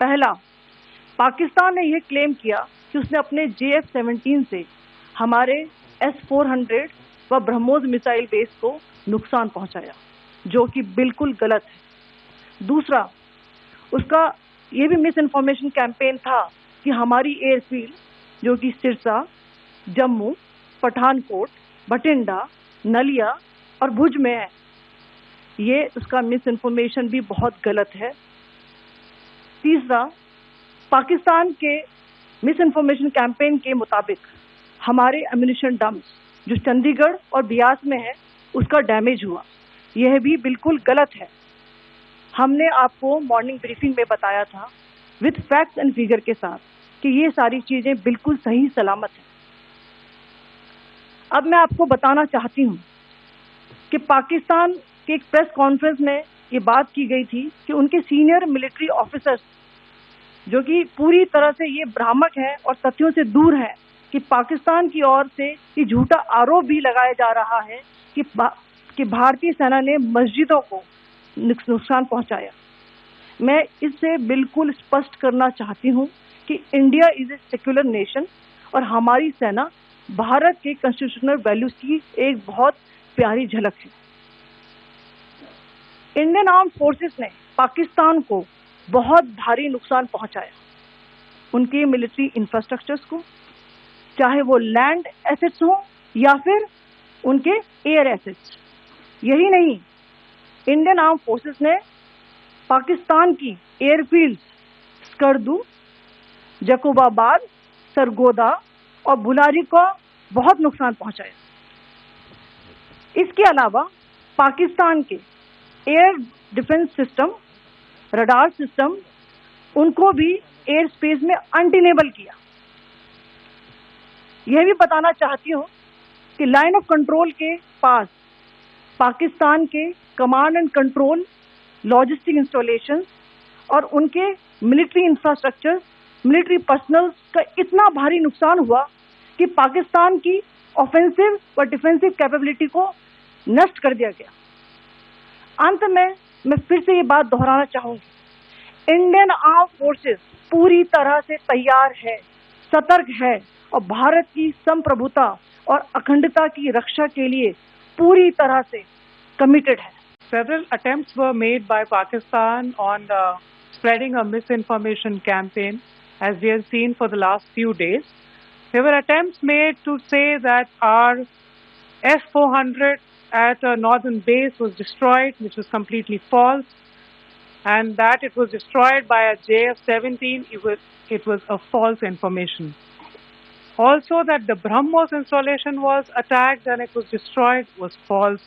पहला, पाकिस्तान ने यह क्लेम किया कि उसने अपने JF-17 से हमारे S-400 व ब्रह्मोस मिसाइल बेस को नुकसान पहुंचाया, जो कि बिल्कुल गलत है। दूसरा, उसका ये भी मिस इन्फॉर्मेशन कैंपेन था कि हमारी एयरफील्ड, जो कि सिरसा, जम्मू, पठानकोट, बठिंडा, नलिया और भुज में है, ये उसका मिस इन्फॉर्मेशन भी बहुत गलत है। तीसरा, पाकिस्तान के मिस इन्फॉर्मेशन कैंपेन के मुताबिक हमारे एम्यूनिशन डंप्स जो चंडीगढ़ और बियास में है उसका डैमेज हुआ, यह भी बिल्कुल गलत है। हमने आपको मॉर्निंग ब्रीफिंग में बताया था विद फैक्ट्स एंड फिगर के साथ कि ये सारी चीजें बिल्कुल सही सलामत हैं। अब मैं आपको बताना चाहती हूँ कि पाकिस्तान के एक प्रेस कॉन्फ्रेंस में ये बात की गई थी कि उनके सीनियर मिलिट्री ऑफिसर्स, जो कि पूरी तरह से ये भ्रामक है और तथ्यों से दूर है, कि पाकिस्तान की ओर से ये झूठा आरोप भी लगाया जा रहा है कि भारतीय सेना ने मस्जिदों को नुकसान पहुंचाया। मैं इससे बिल्कुल स्पष्ट करना चाहती हूं कि India is a secular nation और हमारी सेना भारत के कॉन्स्टिट्यूशनल वैल्यूज की एक बहुत प्यारी झलक है। इंडियन आर्म फोर्सेस ने पाकिस्तान को बहुत भारी नुकसान पहुंचाया, उनके मिलिट्री इंफ्रास्ट्रक्चर्स को, चाहे वो लैंड एसेट्स हो या फिर उनके एयर एसेट्स। यही नहीं, इंडियन आर्म फोर्सेस ने पाकिस्तान की एयरफील्ड स्कर्दू, जकोबाबाद, सरगोदा और बुलारी को बहुत नुकसान पहुंचाया। इसके अलावा पाकिस्तान के air defence system, radar system, उनको भी एयर स्पेस में अनडिनेबल किया। यह भी बताना चाहती हूँ कि लाइन ऑफ कंट्रोल के पास पाकिस्तान के command and control, logistic installation और उनके मिलिट्री इंफ्रास्ट्रक्चर, मिलिट्री पर्सनल का इतना भारी नुकसान हुआ कि पाकिस्तान की ऑफेंसिव व डिफेंसिव कैपेबिलिटी को नष्ट कर दिया गया। अंत में मैं फिर से ये बात दोहराना चाहूंगी, इंडियन आर्म फोर्सेस पूरी तरह से तैयार है, सतर्क है और भारत की संप्रभुता और अखंडता की रक्षा के लिए पूरी तरह से कमिटेड है। Several attempts were made by Pakistan on spreading a misinformation campaign, as we have seen for the last few days. There were attempts made to say that our S-400 at a northern base was destroyed, which was completely false, and that it was destroyed by a JF-17. It was a false information. Also, that the BrahMos installation was attacked and it was destroyed was false.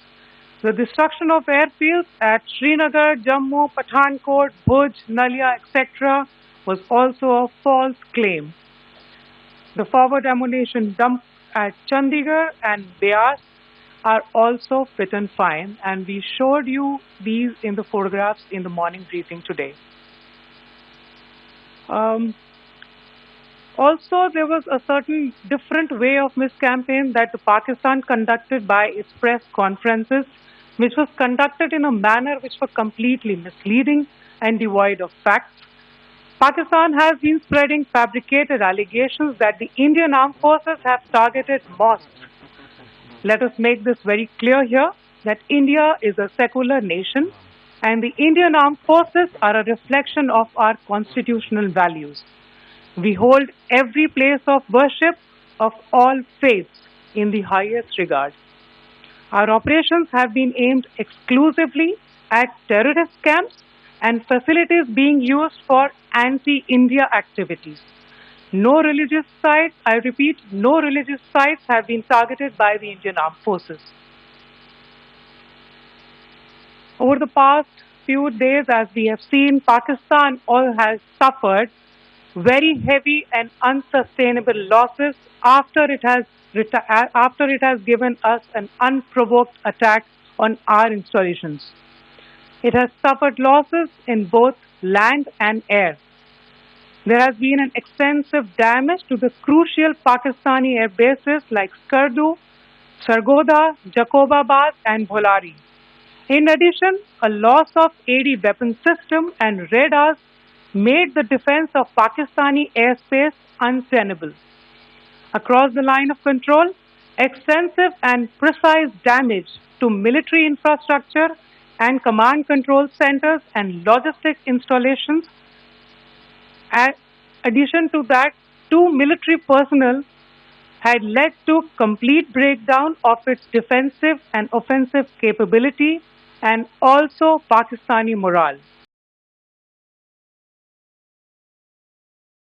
The destruction of airfields at Srinagar, Jammu, Pathankot, Bhuj, Nalia, etc. was also a false claim. The forward ammunition dump at Chandigarh and Beas are also fit and fine, and we showed you these in the photographs in the morning briefing today. Also, there was a certain different way of miscampaign that Pakistan conducted by its press conferences, which was conducted in a manner which was completely misleading and devoid of facts. Pakistan has been spreading fabricated allegations that the Indian armed forces have targeted mosques. Let us make this very clear here that India is a secular nation and the Indian armed forces are a reflection of our constitutional values. We hold every place of worship of all faiths in the highest regard. Our operations have been aimed exclusively at terrorist camps and facilities being used for anti-India activities. No religious sites, I repeat, no religious sites have been targeted by the Indian Armed Forces. Over the past few days, as we have seen, Pakistan all has suffered very heavy and unsustainable losses after it has given us an unprovoked attack on our installations. It has suffered losses in both land and air. There has been an extensive damage to the crucial Pakistani air bases like Skardu, Sargodha, Jacobabad and Bholari. In addition, a loss of AD weapon system and radars made the defense of Pakistani airspace untenable. Across the line of control, extensive and precise damage to military infrastructure and command control centers and logistic installations. In addition to that, 2 military personnel had led to complete breakdown of its defensive and offensive capability and also Pakistani morale.